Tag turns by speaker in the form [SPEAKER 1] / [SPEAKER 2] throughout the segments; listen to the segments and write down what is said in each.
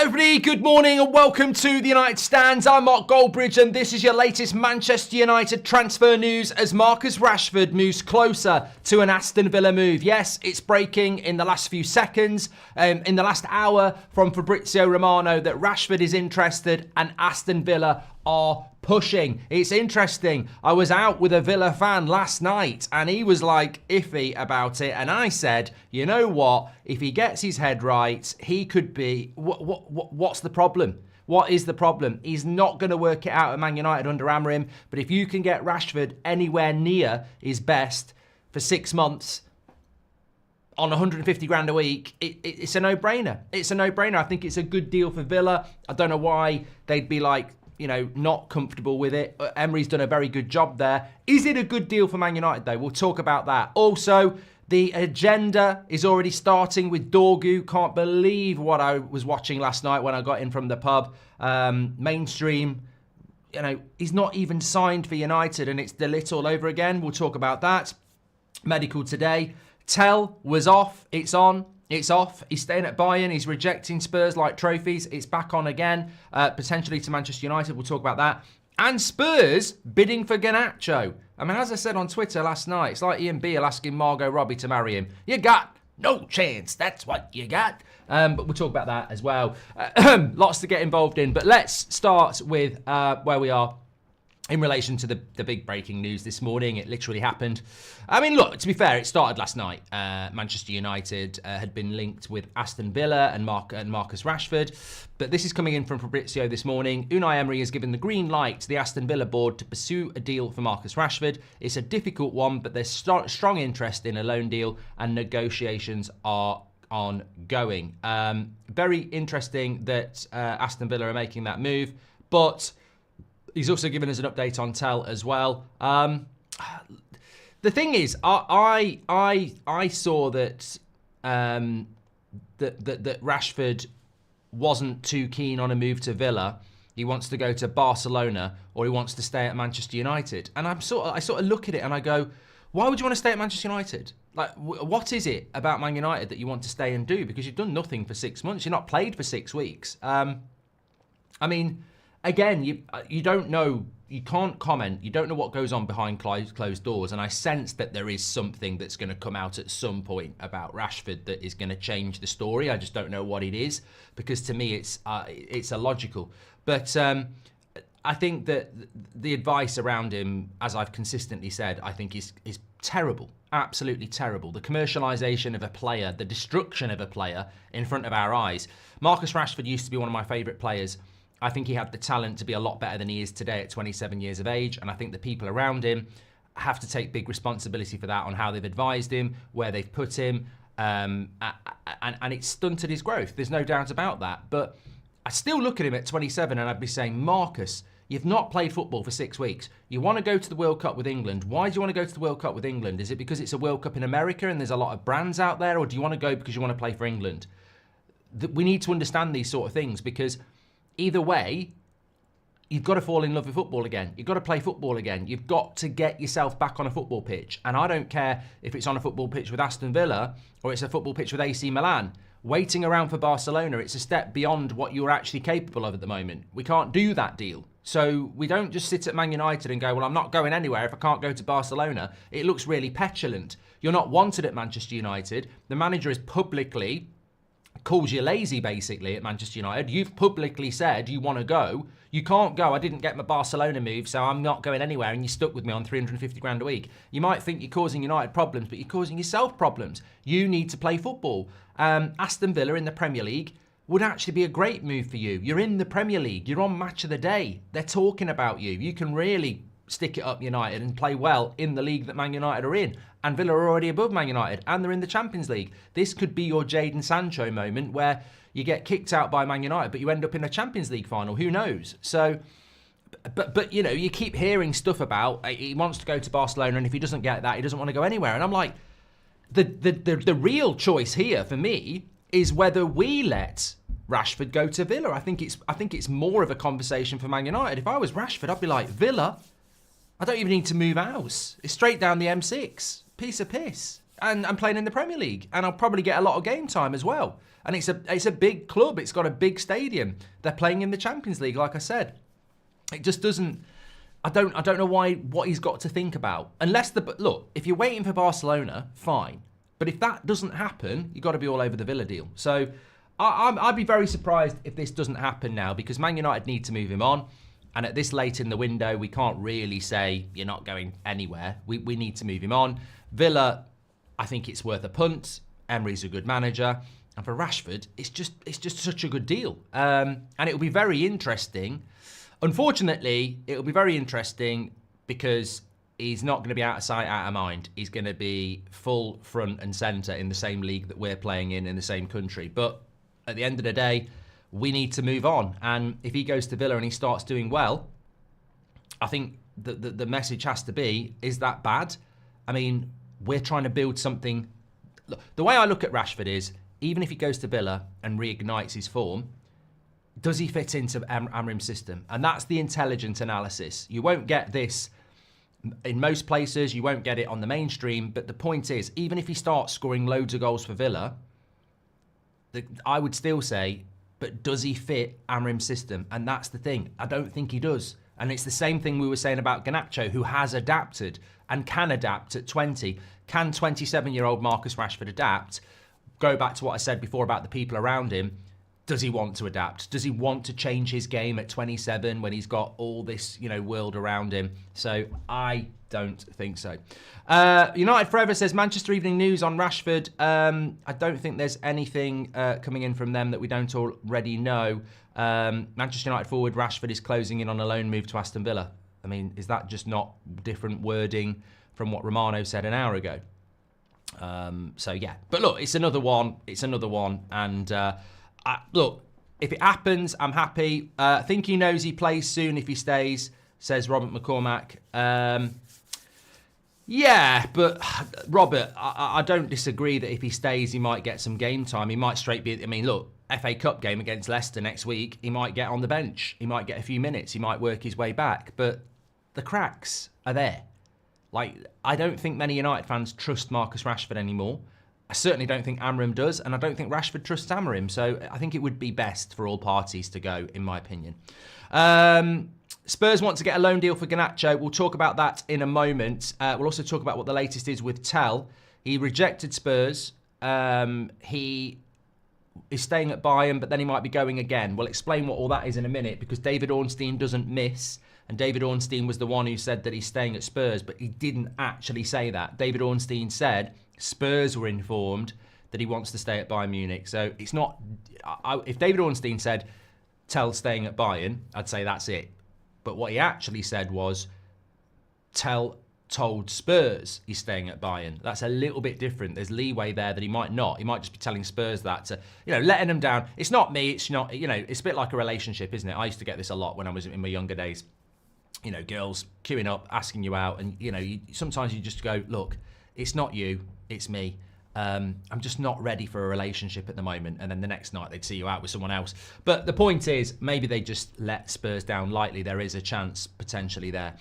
[SPEAKER 1] Hello everybody, good morning and welcome to the United Stands. I'm Mark Goldbridge and this is your latest Manchester United transfer news as Marcus Rashford moves closer to an Aston Villa move. Yes, it's breaking in the last few seconds, in the last hour from Fabrizio Romano that Rashford is interested and Aston Villa are pushing. It's interesting. I was out with a Villa fan last night and he was like iffy about it. And I said, you know what? If he gets his head right, he could be... What's the problem? What is the problem? He's not going to work it out at Man United under Amorim. But if you can get Rashford anywhere near his best for 6 months on 150 grand a week, it's a no-brainer. It's a no-brainer. I think it's a good deal for Villa. I don't know why they'd be like, you know, not comfortable with it. Emery's done a very good job there. Is it a good deal for Man United, though? We'll talk about that. Also, the agenda is already starting with Dorgu. Can't believe what I was watching last night when I got in from the pub. Mainstream, you know, he's not even signed for United and it's De Ligt all over again. We'll talk about that. Medical today. Tell was off. It's on. It's off. He's staying at Bayern. He's rejecting Spurs like trophies. It's back on again, potentially to Manchester United. We'll talk about that. And Spurs bidding for Garnacho. I mean, as I said on Twitter last night, it's like Ian Beale asking Margot Robbie to marry him. You got no chance. That's what you got. But we'll talk about that as well. Lots to get involved in. But let's start with where we are in relation to the big breaking news this morning. It literally happened. I mean, look, to be fair, it started last night. Manchester United had been linked with Aston Villa and Marcus Rashford. But this is coming in from Fabrizio this morning. Unai Emery has given the green light to the Aston Villa board to pursue a deal for Marcus Rashford. It's a difficult one, but there's strong interest in a loan deal and negotiations are ongoing. Very interesting that Aston Villa are making that move, but he's also given us an update on Tell as well. The thing is, I saw that that Rashford wasn't too keen on a move to Villa. He wants to go to Barcelona or he wants to stay at Manchester United. And I sort of look at it and I go, why would you want to stay at Manchester United? Like, what is it about Man United that you want to stay and do? Because you've done nothing for 6 months. You're not played for 6 weeks. I mean, again, you don't know, you can't comment, you don't know what goes on behind closed doors, and I sense that there is something that's going to come out at some point about Rashford that is going to change the story. I just don't know what it is, because to me it's illogical. But I think that the advice around him, as I've consistently said, I think is terrible, absolutely terrible. The commercialisation of a player, the destruction of a player in front of our eyes. Marcus Rashford used to be one of my favourite players. I think he had the talent to be a lot better than he is today at 27 years of age. And I think the people around him have to take big responsibility for that on how they've advised him, where they've put him. And it's stunted his growth. There's no doubt about that. But I still look at him at 27 and I'd be saying, Marcus, you've not played football for 6 weeks. You want to go to the World Cup with England. Why do you want to go to the World Cup with England? Is it because it's a World Cup in America and there's a lot of brands out there? Or do you want to go because you want to play for England? We need to understand these sort of things, because either way, you've got to fall in love with football again. You've got to play football again. You've got to get yourself back on a football pitch. And I don't care if it's on a football pitch with Aston Villa or it's a football pitch with AC Milan. Waiting around for Barcelona, it's a step beyond what you're actually capable of at the moment. We can't do that deal. So we don't just sit at Man United and go, well, I'm not going anywhere if I can't go to Barcelona. It looks really petulant. You're not wanted at Manchester United. The manager is publicly calls you lazy, basically, at Manchester United. You've publicly said you want to go. You can't go. I didn't get my Barcelona move, so I'm not going anywhere, and you're stuck with me on 350 grand a week. You might think you're causing United problems, but you're causing yourself problems. You need to play football. Aston Villa in the Premier League would actually be a great move for you. You're in the Premier League. You're on Match of the Day. They're talking about you. You can really stick it up United and play well in the league that Man United are in. And Villa are already above Man United and they're in the Champions League. This could be your Jadon Sancho moment where you get kicked out by Man United, but you end up in a Champions League final. Who knows? So, but you know, you keep hearing stuff about he wants to go to Barcelona, and if he doesn't get that, he doesn't want to go anywhere. And I'm like, the real choice here for me is whether we let Rashford go to Villa. I think it's more of a conversation for Man United. If I was Rashford, I'd be like, Villa, I don't even need to move house. It's straight down the M6. Piece of piss. And I'm playing in the Premier League. And I'll probably get a lot of game time as well. And it's a big club. It's got a big stadium. They're playing in the Champions League, like I said. It just doesn't... I don't know what he's got to think about. Look, if you're waiting for Barcelona, fine. But if that doesn't happen, you've got to be all over the Villa deal. So I'd be very surprised if this doesn't happen now, because Man United need to move him on. And at this late in the window, we can't really say you're not going anywhere. We need to move him on. Villa, I think it's worth a punt. Emery's a good manager. And for Rashford, it's just such a good deal. And it'll be very interesting. Unfortunately, it'll be very interesting because he's not going to be out of sight, out of mind. He's going to be full front and centre in the same league that we're playing in the same country. But at the end of the day, we need to move on. And if he goes to Villa and he starts doing well, I think the message has to be, is that bad? I mean, we're trying to build something. Look, the way I look at Rashford is, even if he goes to Villa and reignites his form, does he fit into Amrim's system? And that's the intelligent analysis. You won't get this in most places. You won't get it on the mainstream. But the point is, even if he starts scoring loads of goals for Villa, I would still say, but does he fit Amrim's system? And that's the thing. I don't think he does. And it's the same thing we were saying about Garnacho, who has adapted and can adapt at 20. Can 27-year-old Marcus Rashford adapt? Go back to what I said before about the people around him. Does he want to adapt? Does he want to change his game at 27 when he's got all this, world around him? So I don't think so. United Forever says, Manchester Evening News on Rashford. I don't think there's anything coming in from them that we don't already know. Manchester United forward Rashford is closing in on a loan move to Aston Villa. I mean, is that just not different wording from what Romano said an hour ago? So yeah, but look, it's another one. And look, if it happens, I'm happy. I think he knows he plays soon if he stays, says Robert McCormack. Yeah, but Robert, I don't disagree that if he stays, he might get some game time. He might straight be, look, FA Cup game against Leicester next week, he might get on the bench. He might get a few minutes. He might work his way back. But the cracks are there. I don't think many United fans trust Marcus Rashford anymore. I certainly don't think Amram does, and I don't think Rashford trusts Amram. So I think it would be best for all parties to go, in my opinion. Spurs want to get a loan deal for Garnacho. We'll talk about that in a moment. We'll also talk about what the latest is with Tell. He rejected Spurs. He is staying at Bayern, but then he might be going again. We'll explain what all that is in a minute, because David Ornstein doesn't miss. And David Ornstein was the one who said that he's staying at Spurs, but he didn't actually say that. David Ornstein said Spurs were informed that he wants to stay at Bayern Munich. So it's not... if David Ornstein said, Tell staying at Bayern, I'd say that's it. But what he actually said was, Tell told Spurs he's staying at Bayern. That's a little bit different. There's leeway there that he might not. He might just be telling Spurs that to, letting them down. It's not me. It's not, it's a bit like a relationship, isn't it? I used to get this a lot when I was in my younger days. Girls queuing up, asking you out, and sometimes you just go, look, it's not you, it's me. I'm just not ready for a relationship at the moment. And then the next night they'd see you out with someone else. But the point is, maybe they just let Spurs down lightly. There is a chance potentially there.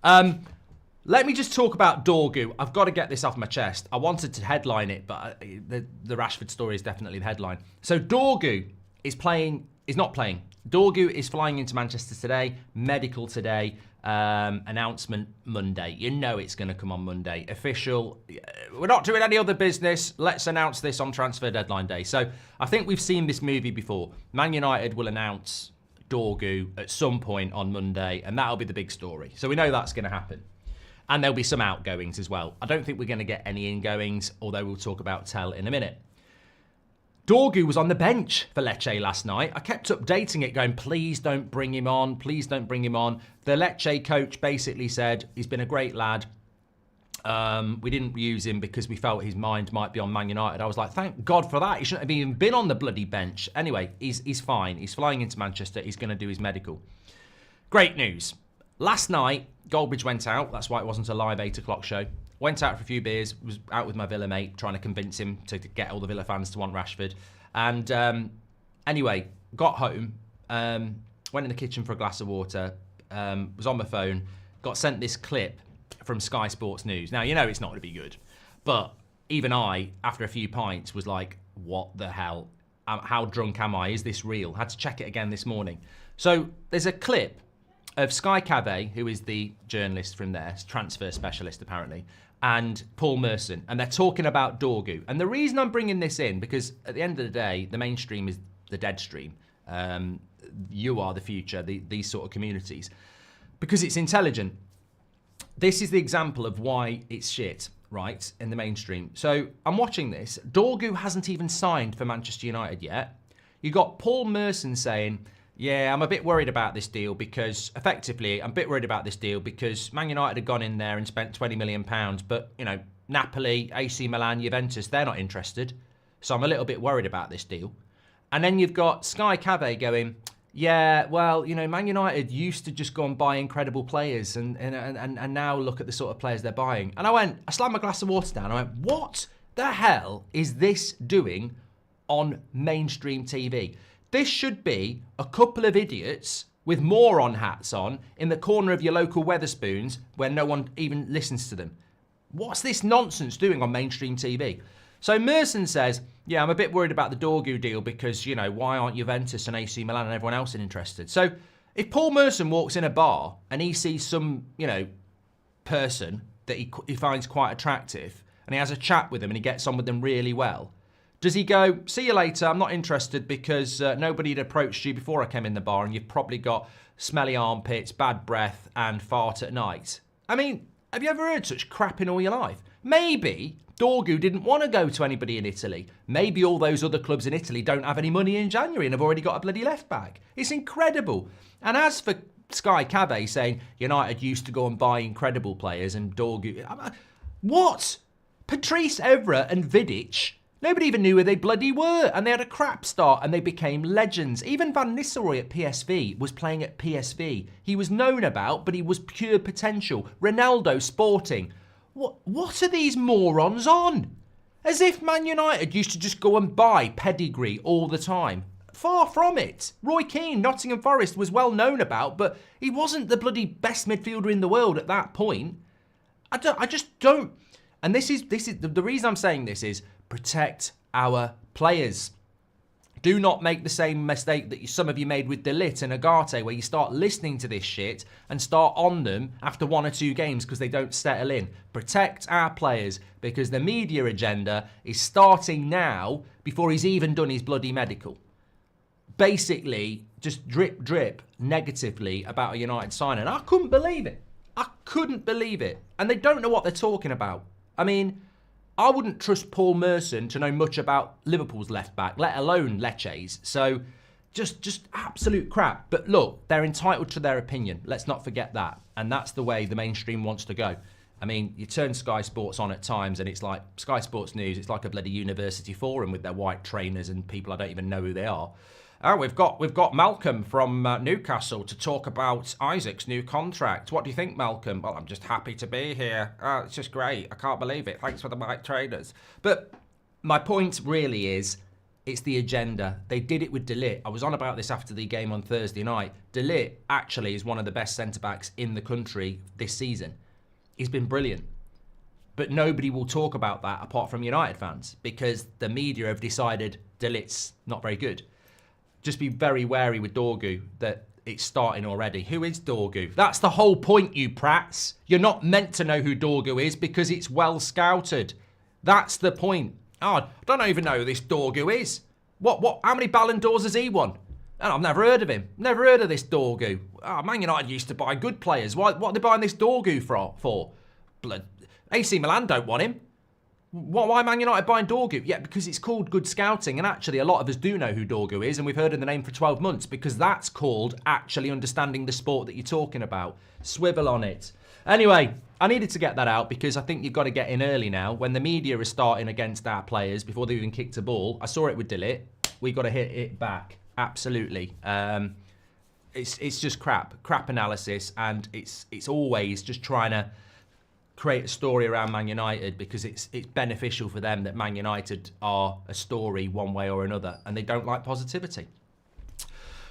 [SPEAKER 1] Let me just talk about Dorgu. I've got to get this off my chest. I wanted to headline it, but the Rashford story is definitely the headline. So Dorgu is not playing. Dorgu is flying into Manchester today, medical today, announcement Monday. It's going to come on Monday. Official. We're not doing any other business. Let's announce this on transfer deadline day. So I think we've seen this movie before. Man United will announce Dorgu at some point on Monday, and that'll be the big story. So we know that's going to happen. And there'll be some outgoings as well. I don't think we're going to get any ingoings, although we'll talk about Tell in a minute. Dorgu was on the bench for Lecce last night. I kept updating it going, please don't bring him on. Please don't bring him on. The Lecce coach basically said, he's been a great lad. We didn't use him because we felt his mind might be on Man United. I was like, thank God for that. He shouldn't have even been on the bloody bench. Anyway, he's fine. He's flying into Manchester. He's going to do his medical. Great news. Last night, Goldbridge went out. That's why it wasn't a live 8 o'clock show. Went out for a few beers, was out with my Villa mate, trying to convince him to get all the Villa fans to want Rashford. And anyway, got home, went in the kitchen for a glass of water, was on my phone, got sent this clip from Sky Sports News. Now, it's not going to be good. But even I, after a few pints, was like, what the hell? how drunk am I? Is this real? Had to check it again this morning. So there's a clip of Sky Cave, who is the journalist from there, transfer specialist apparently, and Paul Merson, and they're talking about Dorgu. And the reason I'm bringing this in, because at the end of the day, the mainstream is the dead stream. You are the future, these sort of communities, because it's intelligent. This is the example of why it's shit, right, in the mainstream. So I'm watching this. Dorgu hasn't even signed for Manchester United yet. You got Paul Merson saying, yeah, I'm a bit worried about this deal because, effectively, I'm a bit worried about this deal because Man United had gone in there and spent £20 million, but, you know, Napoli, AC Milan, Juventus, they're not interested. So I'm a little bit worried about this deal. And then you've got Sky Cave going, yeah, well, you know, Man United used to just go and buy incredible players and now look at the sort of players they're buying. And I slammed my glass of water down. I went, what the hell is this doing on mainstream TV? This should be a couple of idiots with moron hats on in the corner of your local Wetherspoons where no one even listens to them. What's this nonsense doing on mainstream TV? So Merson says, yeah, I'm a bit worried about the Dorgu deal because, you know, why aren't Juventus and AC Milan and everyone else interested? So if Paul Merson walks in a bar and he sees some, you know, person that he finds quite attractive and he has a chat with them and he gets on with them really well, does he go, see you later, I'm not interested because nobody had approached you before I came in the bar and you've probably got smelly armpits, bad breath and fart at night? I mean, have you ever heard such crap in all your life? Maybe Dorgu didn't want to go to anybody in Italy. Maybe all those other clubs in Italy don't have any money in January and have already got a bloody left back. It's incredible. And as for Sky Cave saying United used to go and buy incredible players and Dorgu... What? Patrice Evra and Vidic... Nobody even knew who they bloody were, and they had a crap start, and they became legends. Even Van Nistelrooy at PSV was playing at PSV. He was known about, but he was pure potential. Ronaldo, Sporting. What are these morons on? As if Man United used to just go and buy pedigree all the time. Far from it. Roy Keane, Nottingham Forest, was well known about, but he wasn't the bloody best midfielder in the world at that point. I just don't. And this is the reason I'm saying this is protect our players. Do not make the same mistake that some of you made with De Ligt and Agate, where you start listening to this shit and start on them after 1 or 2 games because they don't settle in. Protect our players, because the media agenda is starting now before he's even done his bloody medical. Basically, just drip negatively about a United signing. I couldn't believe it. I couldn't believe it. And they don't know what they're talking about. I mean, I wouldn't trust Paul Merson to know much about Liverpool's left back, let alone Lecce's. So just absolute crap. But look, they're entitled to their opinion. Let's not forget that. And that's the way the mainstream wants to go. I mean, you turn Sky Sports on at times and it's like Sky Sports News. It's like a bloody university forum with their white trainers and people I don't even know who they are. Oh, we've got Malcolm from Newcastle to talk about Isaac's new contract. What do you think, Malcolm? Well, I'm just happy to be here. Oh, it's just great. I can't believe it. Thanks for the white trainers. But my point really is, it's the agenda. They did it with De Ligt. I was on about this after the game on Thursday night. De Ligt actually is one of the best centre-backs in the country this season. He's been brilliant. But nobody will talk about that apart from United fans because the media have decided De Ligt's not very good. Just be very wary with Dorgu that it's starting already. Who is Dorgu? That's the whole point, you prats. You're not meant to know who Dorgu is because it's well scouted. That's the point. Oh, I don't even know who this Dorgu is. How many Ballon d'Ors has he won? And I've never heard of him. Never heard of this Dorgu. Oh, Man United used to buy good players. What are they buying this Dorgu for? Blood. AC Milan don't want him. Why Man United buying Dorgu? Yeah, because it's called good scouting, and actually a lot of us do know who Dorgu is, and we've heard of the name for 12 months, because that's called actually understanding the sport that you're talking about. Swivel on it. Anyway, I needed to get that out, because I think you've got to get in early now. When the media is starting against our players, before they even kicked a ball, I saw it with De Ligt, we've got to hit it back. Absolutely. It's just crap analysis, and it's always just trying to create a story around Man United because it's beneficial for them that Man United are a story one way or another, and they don't like positivity.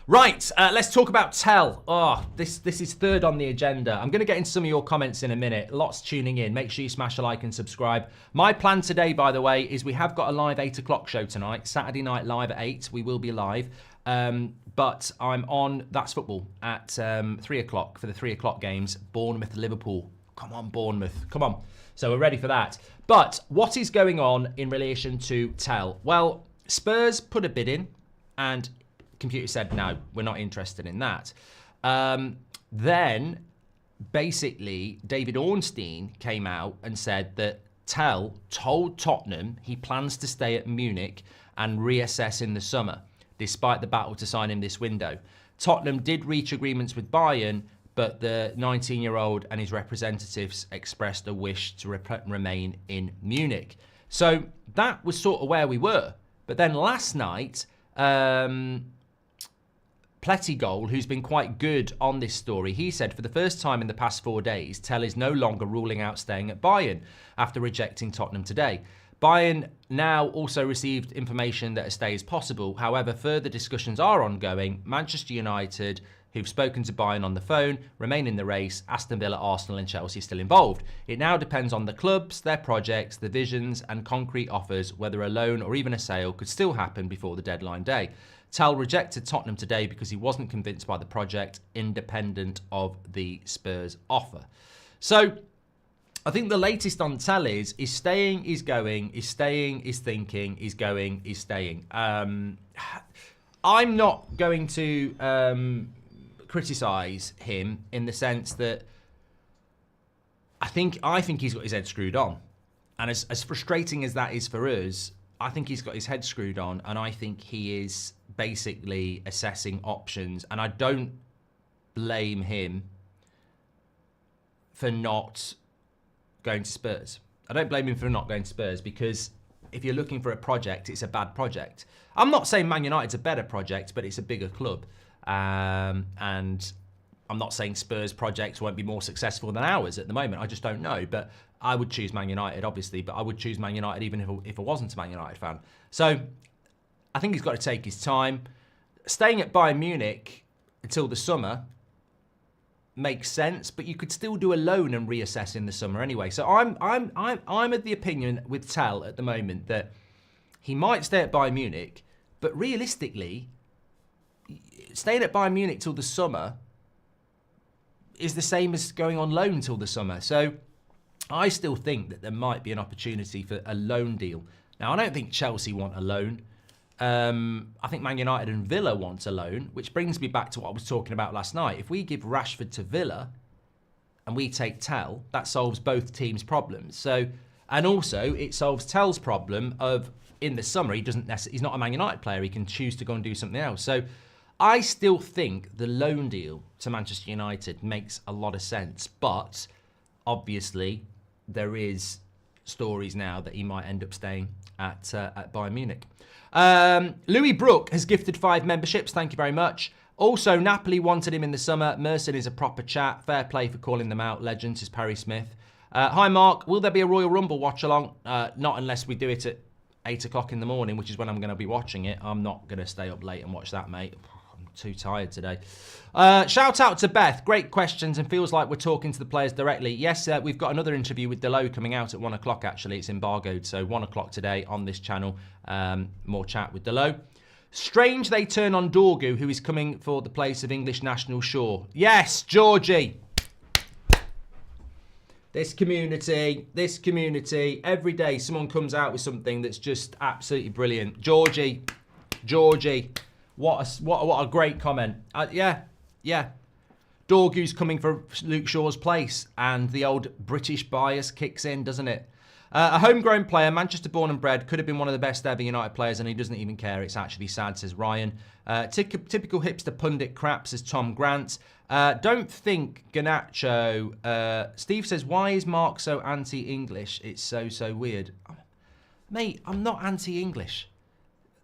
[SPEAKER 1] Right, let's talk about Tell. Oh, this is third on the agenda. I'm going to get into some of your comments in a minute. Lots tuning in. Make sure you smash a like and subscribe. My plan today, by the way, is we have got a live 8 o'clock show tonight. Saturday night live at 8. We will be live. But I'm on That's Football at 3 o'clock for the 3 o'clock games. Bournemouth-Liverpool. Come on, Bournemouth. Come on. So we're ready for that. But what is going on in relation to Tell? Well, Spurs put a bid in and computer said, no, we're not interested in that. Then, basically, David Ornstein came out and said that Tell told Tottenham he plans to stay at Munich and reassess in the summer, despite the battle to sign him this window. Tottenham did reach agreements with Bayern, but the 19-year-old and his representatives expressed a wish to remain in Munich. So that was sort of where we were. But then last night, Plettigol, who's been quite good on this story, he said for the first time in the past 4 days, Tell is no longer ruling out staying at Bayern after rejecting Tottenham today. Bayern now also received information that a stay is possible. However, further discussions are ongoing. Manchester United, who've spoken to Bayern on the phone, remain in the race. Aston Villa, Arsenal and Chelsea still involved. It now depends on the clubs, their projects, the visions and concrete offers, whether a loan or even a sale could still happen before the deadline day. Tell rejected Tottenham today because he wasn't convinced by the project, independent of the Spurs offer. So I think the latest on Tell is staying, is going, is staying, is thinking, is going, is staying. I'm not going to criticise him in the sense that I think he's got his head screwed on. And as frustrating as that is for us, I think he's got his head screwed on, and I think he is basically assessing options. And I don't blame him for not going to Spurs. I don't blame him for not going to Spurs, because if you're looking for a project, it's a bad project. I'm not saying Man United's a better project, but it's a bigger club. And I'm not saying Spurs projects won't be more successful than ours at the moment. I just don't know. But I would choose Man United, obviously. But I would choose Man United even if I wasn't a Man United fan. So I think he's got to take his time. Staying at Bayern Munich until the summer makes sense, but you could still do a loan and reassess in the summer anyway. So I'm of the opinion with Tell at the moment that he might stay at Bayern Munich, but realistically, staying at Bayern Munich till the summer is the same as going on loan till the summer. So I still think that there might be an opportunity for a loan deal. Now, I don't think Chelsea want a loan. I think Man United and Villa want a loan, which brings me back to what I was talking about last night. If we give Rashford to Villa and we take Tell, that solves both teams' problems. So, and also it solves Tell's problem of in the summer he's not a Man United player. He can choose to go and do something else. So I still think the loan deal to Manchester United makes a lot of sense, but obviously there is stories now that he might end up staying at Bayern Munich. Louis Brook has gifted 5 memberships. Thank you very much. Also, Napoli wanted him in the summer. Merson is a proper chat. Fair play for calling them out. Legends is Perry Smith. Hi, Mark. Will there be a Royal Rumble watch along? Not unless we do it at 8 o'clock in the morning, which is when I'm going to be watching it. I'm not going to stay up late and watch that, mate. I'm too tired today. Shout out to Beth. Great questions and feels like we're talking to the players directly. Yes, we've got another interview with Delo coming out at 1 o'clock, actually. It's embargoed, so 1 o'clock today on this channel. More chat with Delo. Strange they turn on Dorgu, who is coming for the place of English national Shaw. Yes, Georgie. This community, every day someone comes out with something that's just absolutely brilliant. Georgie, what a great comment. Yeah. Dorgu's coming for Luke Shaw's place, and the old British bias kicks in, doesn't it? A homegrown player, Manchester born and bred, could have been one of the best ever United players, and he doesn't even care. It's actually sad, says Ryan. Typical hipster pundit crap, says Tom Grant. Don't think Garnacho. Steve says, why is Mark so anti-English? It's so weird. Mate, I'm not anti-English.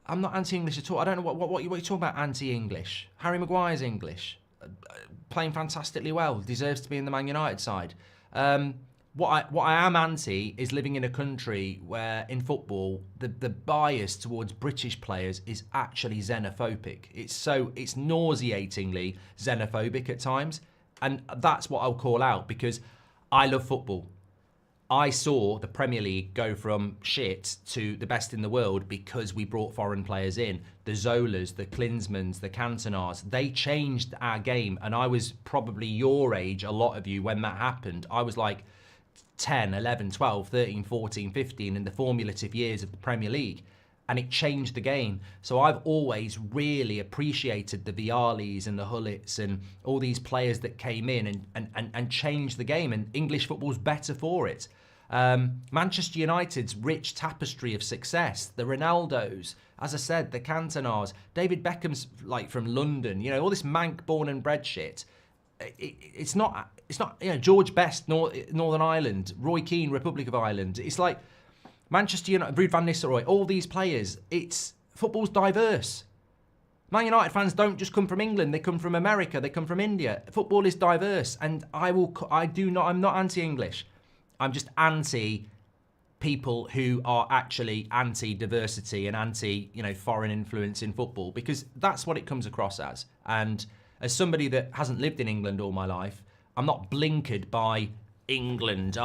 [SPEAKER 1] I'm not anti-English at all. I don't know what you're talking about, anti-English. Harry Maguire's English. Playing fantastically well. Deserves to be in the Man United side. what I am anti is living in a country where in football the bias towards British players is actually xenophobic. It's nauseatingly xenophobic at times, and that's what I'll call out because I love football. I saw the Premier League go from shit to the best in the world because we brought foreign players in. The Zolas, the Klinsmans, the Cantonars, they changed our game. And I was probably your age, a lot of you, when that happened. I was like 10, 11, 12, 13, 14, 15 in the formative years of the Premier League. And it changed the game. So I've always really appreciated the Vialis and the Hullits and all these players that came in and changed the game. And English football's better for it. Manchester United's rich tapestry of success, the Ronaldos, as I said, the Cantonars, David Beckham's like from London, you know, all this Manc born and bred shit. It's not, you know, George Best, Northern Ireland, Roy Keane, Republic of Ireland. It's like Manchester United, Ruud van Nistelrooy, all these players. Football's diverse. Man United fans don't just come from England, they come from America, they come from India. Football is diverse, and I'm not anti-English. I'm just anti people who are actually anti-diversity and anti, you know, foreign influence in football, because that's what it comes across as. And as somebody that hasn't lived in England all my life, I'm not blinkered by England.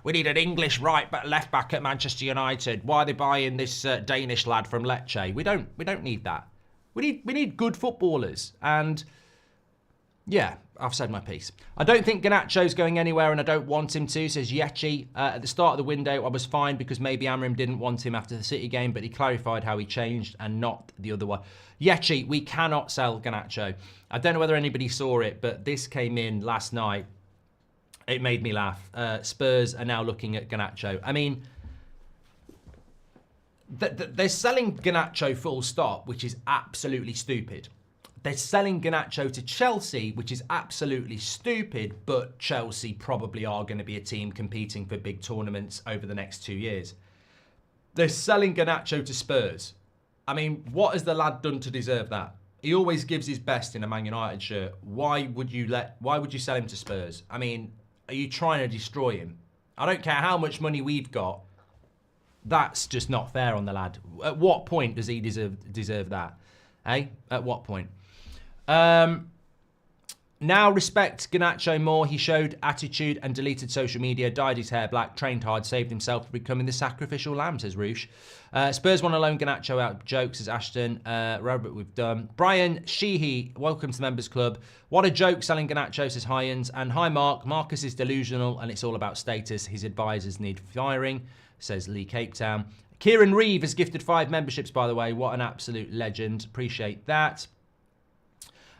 [SPEAKER 1] We need an English left back at Manchester United. Why are they buying this Danish lad from Lecce? We don't need that. We need good footballers. And yeah, I've said my piece. I don't think Garnacho's going anywhere and I don't want him to, says Yechi. At the start of the window, I was fine because maybe Amrim didn't want him after the City game, but he clarified how he changed and not the other one. Yechi, we cannot sell Garnacho. I don't know whether anybody saw it, but this came in last night. It made me laugh. Spurs are now looking at Garnacho. I mean, they're selling Garnacho full stop, which is absolutely stupid. They're selling Garnacho to Chelsea, which is absolutely stupid, but Chelsea probably are going to be a team competing for big tournaments over the next 2 years. They're selling Garnacho to Spurs. I mean, what has the lad done to deserve that? He always gives his best in a Man United shirt. Why would you sell him to Spurs? I mean, are you trying to destroy him? I don't care how much money we've got. That's just not fair on the lad. At what point does he deserve that? Eh? At what point? Now respect Garnacho more. He showed attitude and deleted social media, dyed his hair black, trained hard, saved himself for becoming the sacrificial lamb, says Roosh. Spurs want to loan Garnacho out. Jokes, says Ashton. Robert, we've done. Brian Sheehy, welcome to the Members Club. What a joke selling Garnacho, says Hyans. And hi, Mark. Marcus is delusional and it's all about status. His advisors need firing, says Lee Cape Town. Kieran Reeve has gifted 5 memberships, by the way. What an absolute legend. Appreciate that.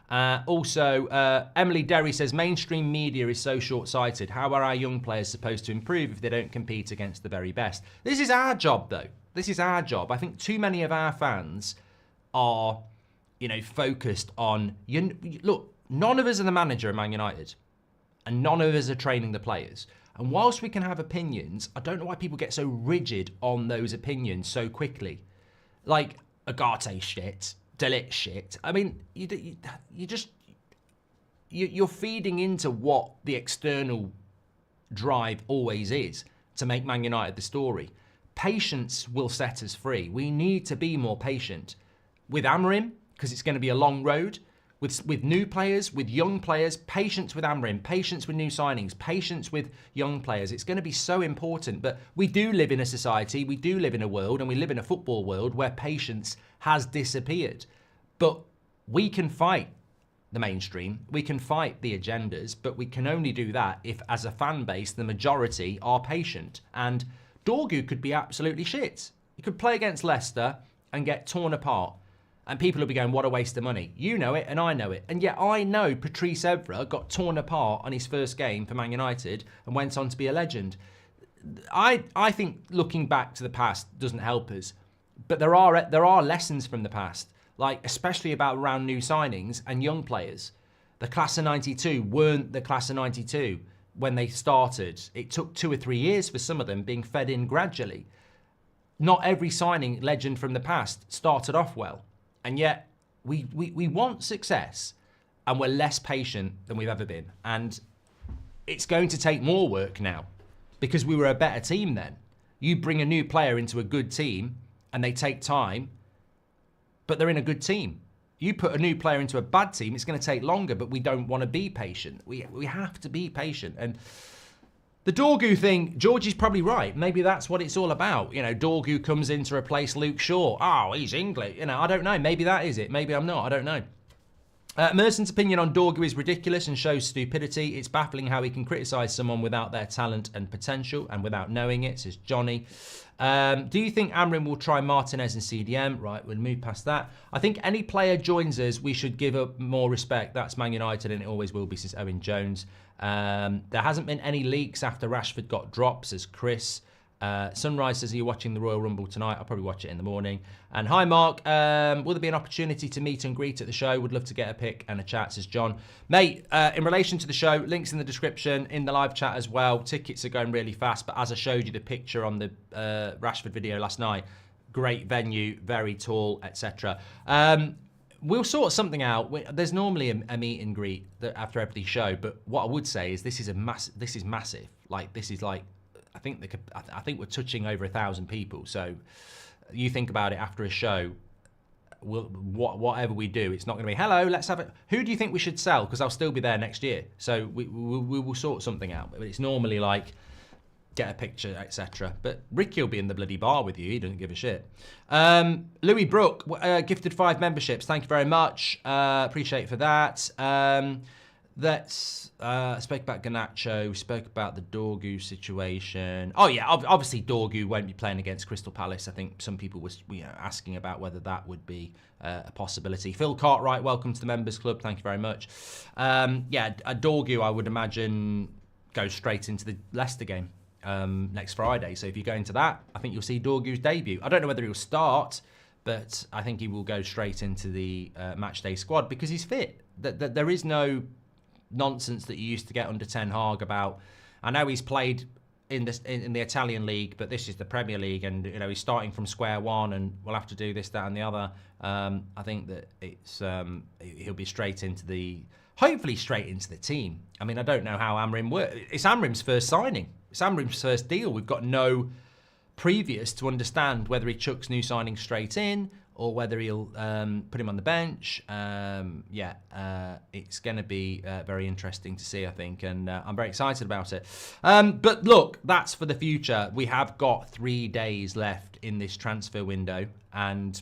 [SPEAKER 1] Emily Derry says, mainstream media is so short-sighted. How are our young players supposed to improve if they don't compete against the very best? This is our job, though. This is our job. I think too many of our fans are, you know, focused on... Look, none of us are the manager of Man United. And none of us are training the players. And whilst we can have opinions, I don't know why people get so rigid on those opinions so quickly. Like, Agate shit. Delete shit. I mean, you're feeding into what the external drive always is to make Man United the story. Patience will set us free. We need to be more patient with Amorim because it's going to be a long road. With new players, with young players, patience with Amorim, patience with new signings, patience with young players. It's going to be so important. But we do live in a society, we do live in a world, and we live in a football world where patience has disappeared. But we can fight the mainstream, we can fight the agendas, but we can only do that if, as a fan base, the majority are patient. And Dorgu could be absolutely shit. He could play against Leicester and get torn apart. And people will be going, what a waste of money. You know it and I know it. And yet I know Patrice Evra got torn apart on his first game for Man United and went on to be a legend. I think looking back to the past doesn't help us. But there are lessons from the past, like especially about around new signings and young players. The class of 92 weren't the class of 92 when they started. It took 2 or 3 years for some of them being fed in gradually. Not every signing legend from the past started off well. And yet, we want success, and we're less patient than we've ever been. And it's going to take more work now because we were a better team then. You bring a new player into a good team and they take time, but they're in a good team. You put a new player into a bad team, it's going to take longer, but we don't want to be patient. We have to be patient. And the Dorgu thing, Georgie's probably right. Maybe that's what it's all about. You know, Dorgu comes in to replace Luke Shaw. Oh, he's English. You know, I don't know. Maybe that is it. Maybe I'm not. I don't know. Merson's opinion on Dorgu is ridiculous and shows stupidity. It's baffling how he can criticise someone without their talent and potential and without knowing it, says Johnny. Do you think Amrin will try Martinez and CDM? Right, we'll move past that. I think any player joins us, we should give up more respect. That's Man United and it always will be, says Owen Jones. There hasn't been any leaks after Rashford got dropped, says Chris. Sunrise says, are you watching the Royal Rumble tonight? I'll probably watch it in the morning. And hi, Mark. Will there be an opportunity to meet and greet at the show? Would love to get a pic and a chat, says John. Mate, in relation to the show, links in the description, in the live chat as well. Tickets are going really fast, but as I showed you the picture on the Rashford video last night, great venue, very tall, etc. We'll sort something out. There's normally a meet and greet after every show, but what I would say is this is massive. Like, this is like, I think we're touching over 1,000 people. So you think about it after a show, whatever we do, it's not going to be, hello, let's have it. Who do you think we should sell? Because I'll still be there next year. So we will sort something out. But it's normally like, get a picture, etc. But Ricky will be in the bloody bar with you. He doesn't give a shit. Louis Brook, gifted 5 memberships. Thank you very much. Appreciate it for that. Let's spoke about Garnacho. We spoke about the Dorgu situation. Oh yeah, obviously Dorgu won't be playing against Crystal Palace. I think some people were asking about whether that would be a possibility. Phil Cartwright, welcome to the members club. Thank you very much. Yeah, a Dorgu, I would imagine, goes straight into the Leicester game next Friday. So if you go into that, I think you'll see Dorgu's debut. I don't know whether he'll start, but I think he will go straight into the match day squad because he's fit. There is no nonsense that you used to get under Ten Hag about. I know he's played in the Italian league, but this is the Premier League, and you know he's starting from square one, and we'll have to do this, that, and the other. I think that it's he'll be hopefully straight into the team. I mean, I don't know how Amrim works. It's Amrim's first signing. It's Amrim's first deal. We've got no previous to understand whether he chucks new signings straight in or whether he'll put him on the bench. It's going to be very interesting to see, I think, and I'm very excited about it. But look, that's for the future. We have got 3 days left in this transfer window, and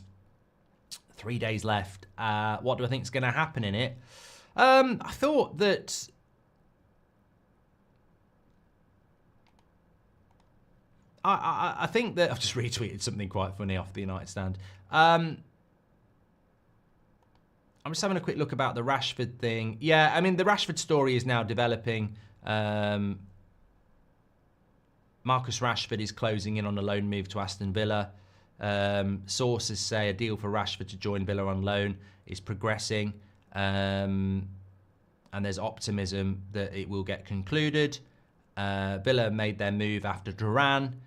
[SPEAKER 1] 3 days left. What do I think is going to happen in it? I thought that I think that I've just retweeted something quite funny off the United stand. I'm just having a quick look about the Rashford thing. Yeah, I mean, the Rashford story is now developing. Marcus Rashford is closing in on a loan move to Aston Villa. Sources say a deal for Rashford to join Villa on loan is progressing. And there's optimism that it will get concluded. Villa made their move after Duran.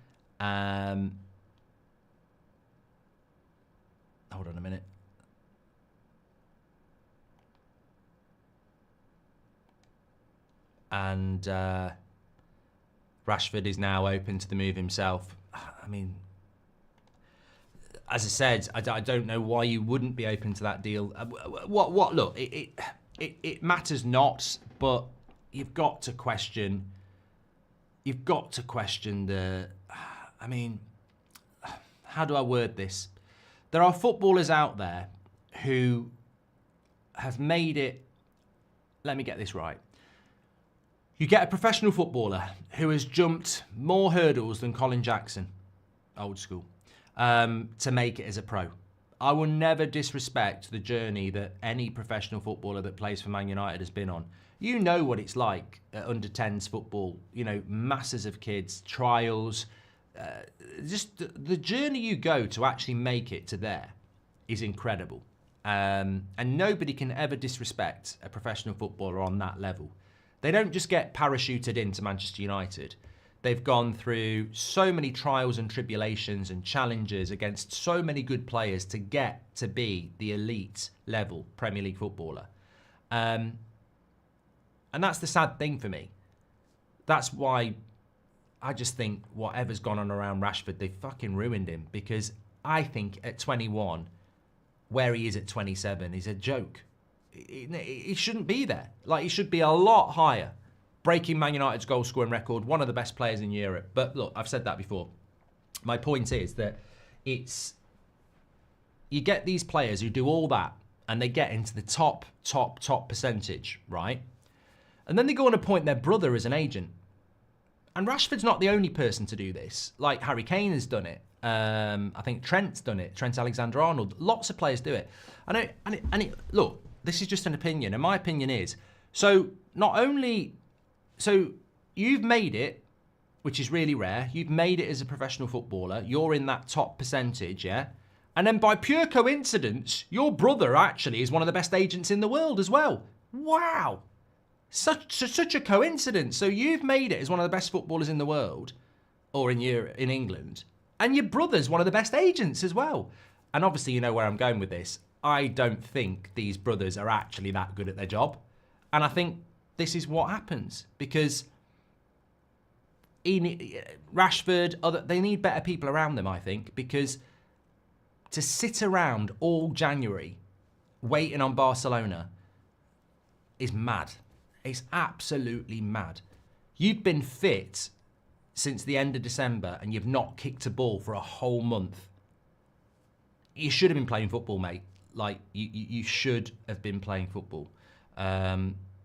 [SPEAKER 1] Hold on a minute. And Rashford is now open to the move himself. I mean, as I said, I don't know why you wouldn't be open to that deal. Look, it matters not, but you've got to question. You've got to question the. I mean, how do I word this? There are footballers out there who have made it. Let me get this right. You get a professional footballer who has jumped more hurdles than Colin Jackson, old school, to make it as a pro. I will never disrespect the journey that any professional footballer that plays for Man United has been on. You know what it's like at under 10s football. You know, masses of kids, trials. Just the journey you go to actually make it to there is incredible. And nobody can ever disrespect a professional footballer on that level. They don't just get parachuted into Manchester United. They've gone through so many trials and tribulations and challenges against so many good players to get to be the elite level Premier League footballer. And that's the sad thing for me. that's why I just think whatever's gone on around Rashford, they've fucking ruined him. Because I think at 21, where he is at 27 is a joke. He shouldn't be there. Like, he should be a lot higher. Breaking Man United's goal scoring record, one of the best players in Europe. But look, I've said that before. My point is that you get these players who do all that and they get into the top percentage, right? And then they go and appoint their brother as an agent. And Rashford's not the only person to do this. Like, Harry Kane has done it. I think Trent's done it. Trent Alexander-Arnold. Lots of players do it. Look, this is just an opinion. And my opinion is, so you've made it, which is really rare. You've made it as a professional footballer. You're in that top percentage, yeah? And then by pure coincidence, your brother actually is one of the best agents in the world as well. Wow. Such a coincidence. So you've made it as one of the best footballers in the world, or in England, and your brother's one of the best agents as well. And obviously you know where I'm going with this. I don't think these brothers are actually that good at their job. And I think this is what happens because Rashford, they need better people around them, I think, because to sit around all January waiting on Barcelona is mad. It's absolutely mad. You've been fit since the end of December and you've not kicked a ball for a whole month. You should have been playing football, mate. Like, you should have been playing football.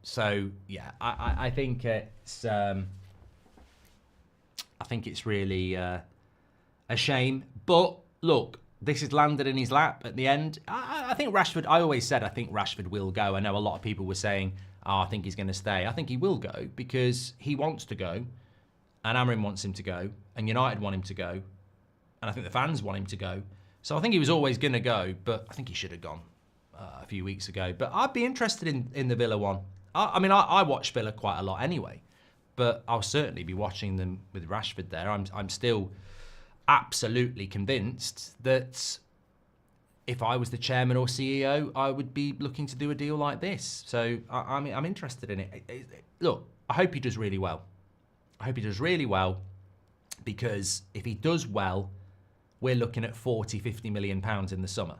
[SPEAKER 1] So, yeah, I think it's... I think it's really a shame. But, look, this has landed in his lap at the end. I think Rashford... I always said I think Rashford will go. I know a lot of people were saying, I think he's going to stay. I think he will go because he wants to go. And Amorim wants him to go. And United want him to go. And I think the fans want him to go. So I think he was always going to go. But I think he should have gone a few weeks ago. But I'd be interested in the Villa one. I watch Villa quite a lot anyway. But I'll certainly be watching them with Rashford there. I'm still absolutely convinced that if I was the chairman or CEO, I would be looking to do a deal like this. So I'm interested in it. Look, I hope he does really well. I hope he does really well because if he does well, we're looking at 40, 50 million pounds in the summer.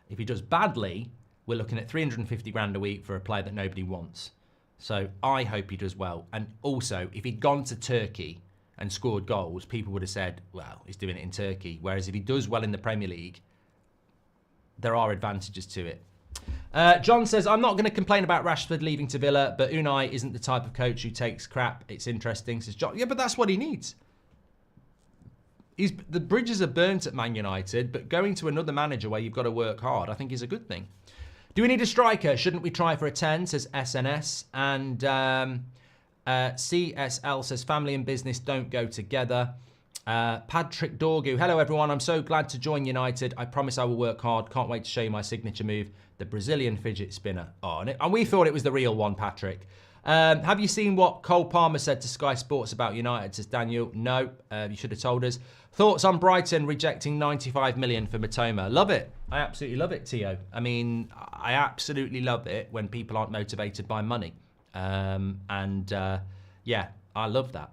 [SPEAKER 1] If he does badly, we're looking at 350 grand a week for a player that nobody wants. So I hope he does well. And also, if he'd gone to Turkey and scored goals, people would have said, well, he's doing it in Turkey. Whereas if he does well in the Premier League, there are advantages to it. John says, I'm not going to complain about Rashford leaving to Villa, but Unai isn't the type of coach who takes crap. It's interesting, says John. Yeah, but that's what he needs. The bridges are burnt at Man United, but going to another manager where you've got to work hard, I think is a good thing. Do we need a striker? Shouldn't we try for a 10, says SNS. And CSL says, family and business don't go together. Patrick Dorgu, hello everyone. I'm so glad to join United. I promise I will work hard. Can't wait to show you my signature move, the Brazilian fidget spinner. Oh, and we thought it was the real one, Patrick. Have you seen what Cole Palmer said to Sky Sports about United, says Daniel? No, you should have told us. Thoughts on Brighton rejecting 95 million for Matoma? Love it. I absolutely love it, Tio. I mean, I absolutely love it when people aren't motivated by money. Yeah, I love that.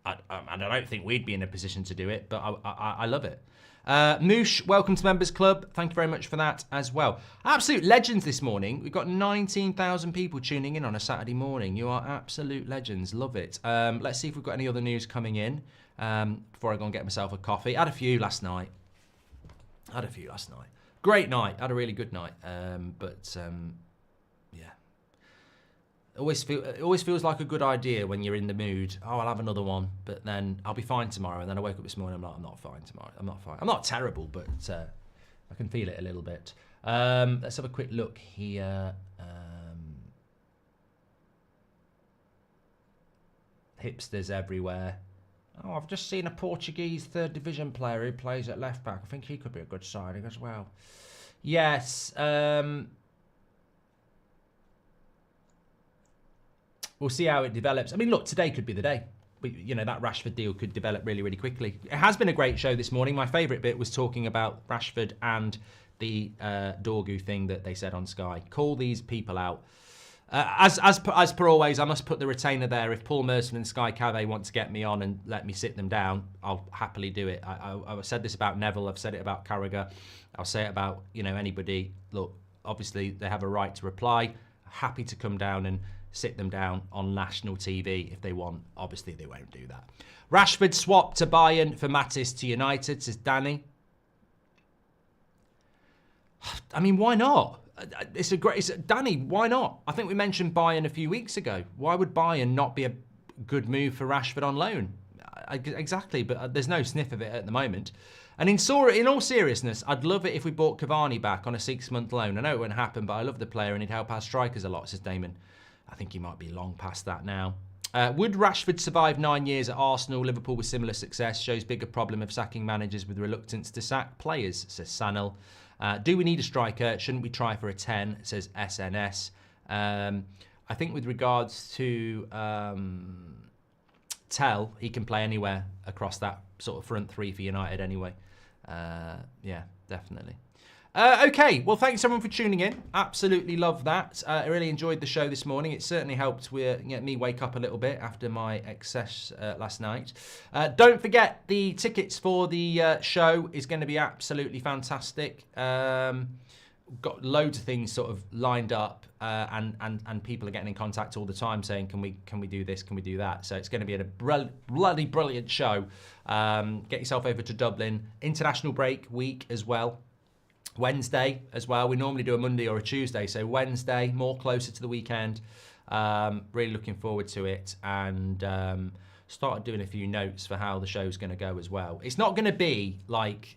[SPEAKER 1] And I don't think we'd be in a position to do it, but I love it. Moosh, welcome to Members Club. Thank you very much for that as well. Absolute legends this morning. We've got 19,000 people tuning in on a Saturday morning. You are absolute legends. Love it. Let's see if we've got any other news coming in before I go and get myself a coffee. Had a few last night. Great night. Had a really good night. Yeah. It always feels like a good idea when you're in the mood. Oh, I'll have another one, but then I'll be fine tomorrow. And then I wake up this morning, I'm like, I'm not fine tomorrow. I'm not fine. I'm not terrible, but I can feel it a little bit. Let's have a quick look here. Hipsters everywhere. Oh, I've just seen a Portuguese third division player who plays at left back. I think he could be a good signing as well. Yes. We'll see how it develops. I mean, look, today could be the day. That Rashford deal could develop really, really quickly. It has been a great show this morning. My favourite bit was talking about Rashford and the Dorgu thing that they said on Sky. Call these people out. As per always, I must put the retainer there. If Paul Merson and Sky Cave want to get me on and let me sit them down, I'll happily do it. I've said this about Neville. I've said it about Carragher. I'll say it about anybody. Look, obviously they have a right to reply. Happy to come down and sit them down on national TV if they want. Obviously they won't do that. Rashford swapped to Bayern for Mattis to United, says Danny. I mean, why not? Danny, why not? I think we mentioned Bayern a few weeks ago. Why would Bayern not be a good move for Rashford on loan? Exactly, but there's no sniff of it at the moment. And in all seriousness, I'd love it if we bought Cavani back on a 6-month loan. I know it won't happen, but I love the player and he'd help our strikers a lot, says Damon. I think he might be long past that now. Would Rashford survive 9 years at Arsenal? Liverpool with similar success shows bigger problem of sacking managers with reluctance to sack players, says Sanel. Do we need a striker? Shouldn't we try for a 10, says SNS. I think with regards to Tell, he can play anywhere across that sort of front three for United anyway. Yeah, definitely. Okay, well, thanks everyone for tuning in. Absolutely love that. I really enjoyed the show this morning. It certainly helped me wake up a little bit after my excess last night. Don't forget, the tickets for the show is going to be absolutely fantastic. Got loads of things sort of lined up, and people are getting in contact all the time saying, can we do this, can we do that? So it's going to be a bloody brilliant show. Get yourself over to Dublin. International break week as well. Wednesday as well. We normally do a Monday or a Tuesday, so Wednesday, more closer to the weekend. Really looking forward to it, and started doing a few notes for how the show's going to go as well. It's not going to be like,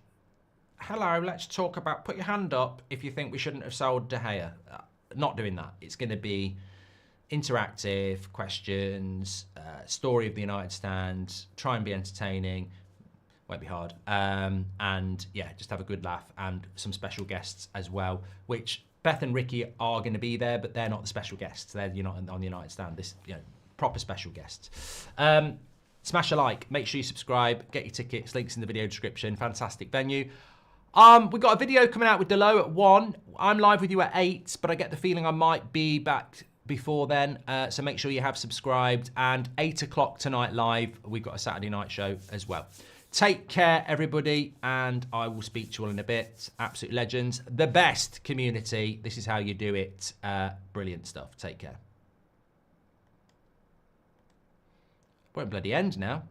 [SPEAKER 1] hello, let's talk about, put your hand up if you think we shouldn't have sold De Gea. Not doing that. It's going to be interactive, questions, story of the United stand, try and be entertaining. Won't be hard. And yeah, just have a good laugh, and some special guests as well, which Beth and Ricky are going to be there, but they're not the special guests. They're on the United stand. This, proper special guests. Smash a like. Make sure you subscribe. Get your tickets. Links in the video description. Fantastic venue. We've got a video coming out with Delo at 1. I'm live with you at 8, but I get the feeling I might be back before then. So make sure you have subscribed. And 8 o'clock tonight live, we've got a Saturday night show as well. Take care, everybody, and I will speak to you all in a bit. Absolute legends. The best community. This is how you do it. Brilliant stuff. Take care. Won't bloody end now.